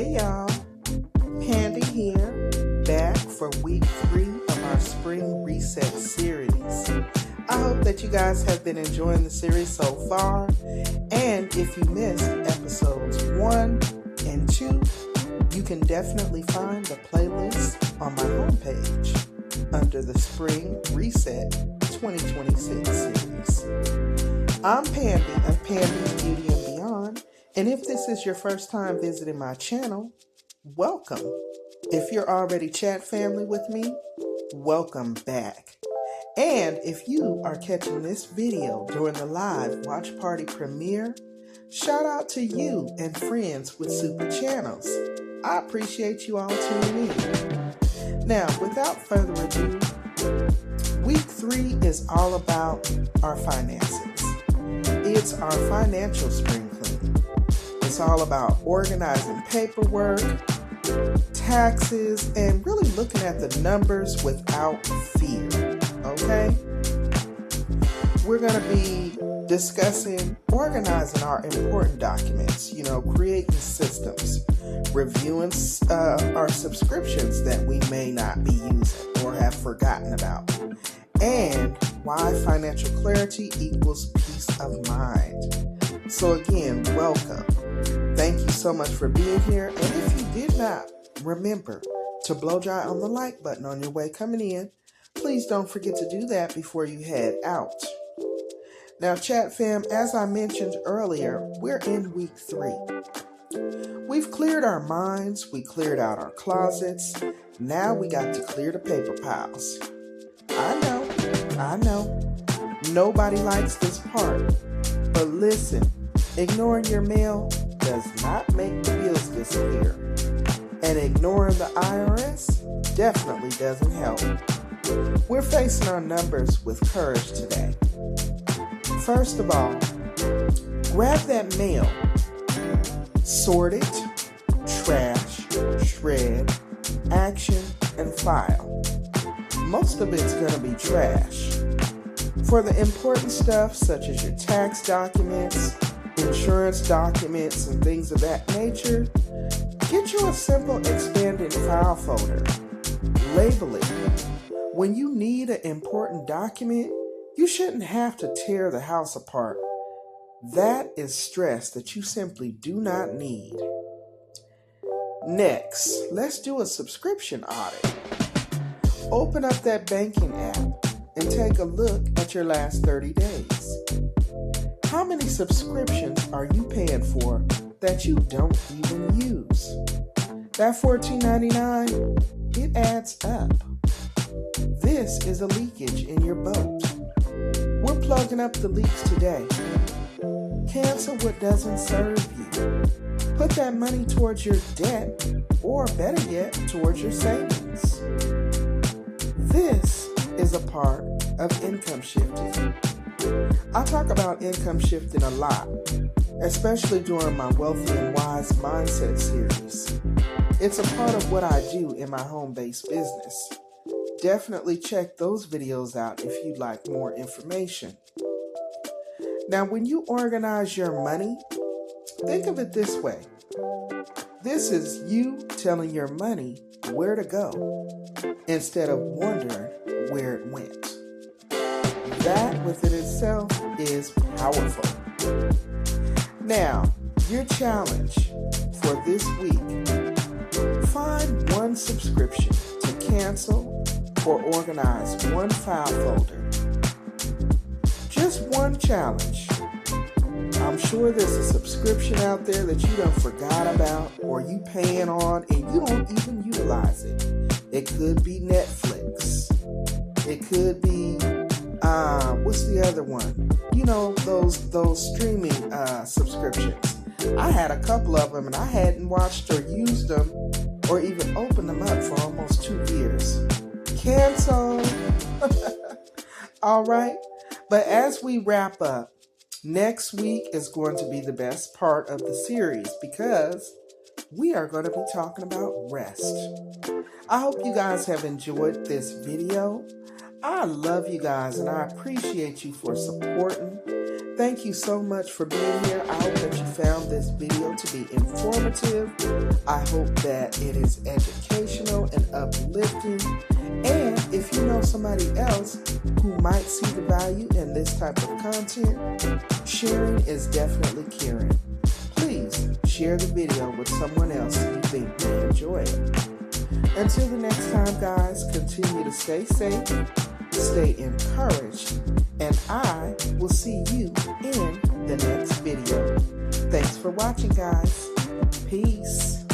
Hey y'all, Pandy here, back for week 3 of our Spring Reset series. I hope that you guys have been enjoying the series so far, and if you missed episodes 1 and 2, you can definitely find the playlist on my homepage under the Spring Reset 2026 series. I'm Pandy of Pandy's Beauty and Beyond, and if this is your first time visiting my channel, welcome. If you're already chat family with me, welcome back. And if you are catching this video during the live watch party premiere, shout out to you and friends with super channels. I appreciate you all tuning in. Now, without further ado, week 3 is all about our finances. It's our financial spring cleaning. It's all about organizing paperwork, taxes, and really looking at the numbers without fear, okay? We're going to be discussing organizing our important documents, creating systems, reviewing our subscriptions that we may not be using or have forgotten about, and why financial clarity equals peace of mind. So again, welcome. Thank you so much for being here. And if you did not, remember to blow dry on the like button on your way coming in. Please don't forget to do that before you head out. Now, chat fam, as I mentioned earlier, we're in week 3. We've cleared our minds. We cleared out our closets. Now we got to clear the paper piles. I know. Nobody likes this part. But listen, ignoring your mail does not make the bills disappear. And ignoring the IRS definitely doesn't help. We're facing our numbers with courage today. First of all, grab that mail. Sort it, trash, shred, action, and file. Most of it's going to be trash. For the important stuff, such as your tax documents, insurance documents, and things of that nature, get you a simple expanded file folder. Label it. When you need an important document, you shouldn't have to tear the house apart. That is stress that you simply do not need. Next, let's do a subscription audit. Open up that banking app and take a look at your last 30 days. How many subscriptions are you paying for that you don't even use? That $14.99, it adds up. This is a leakage in your boat. We're plugging up the leaks today. Cancel what doesn't serve you. Put that money towards your debt, or better yet, towards your savings. This is a part of income shifting. I talk about income shifting a lot, especially during my Wealthy and Wise Mindset series. It's a part of what I do in my home-based business. Definitely check those videos out if you'd like more information. Now, when you organize your money, think of it this way. This is you telling your money where to go instead of wondering where it went. That within itself is powerful. Now, your challenge for this week, find one subscription to cancel or organize one file folder. Just one challenge. I'm sure there's a subscription out there that you done forgot about or you paying on and you don't even utilize it. It could be Netflix. It could be, what's the other one? Those streaming subscriptions. I had a couple of them and I hadn't watched or used them or even opened them up for almost 2 years. Cancel. All right. But as we wrap up, next week is going to be the best part of the series because we are going to be talking about rest. I hope you guys have enjoyed this video. I love you guys and I appreciate you for supporting Thank you so much for being here. I hope that you found this video to be informative. I hope that it is educational and uplifting. And if you know somebody else who might see the value in this type of content, sharing is definitely caring. Please share the video with someone else you think may enjoy it. Until the next time, guys, continue to stay safe, stay encouraged, and I will see you in the next video. Thanks for watching, guys. Peace.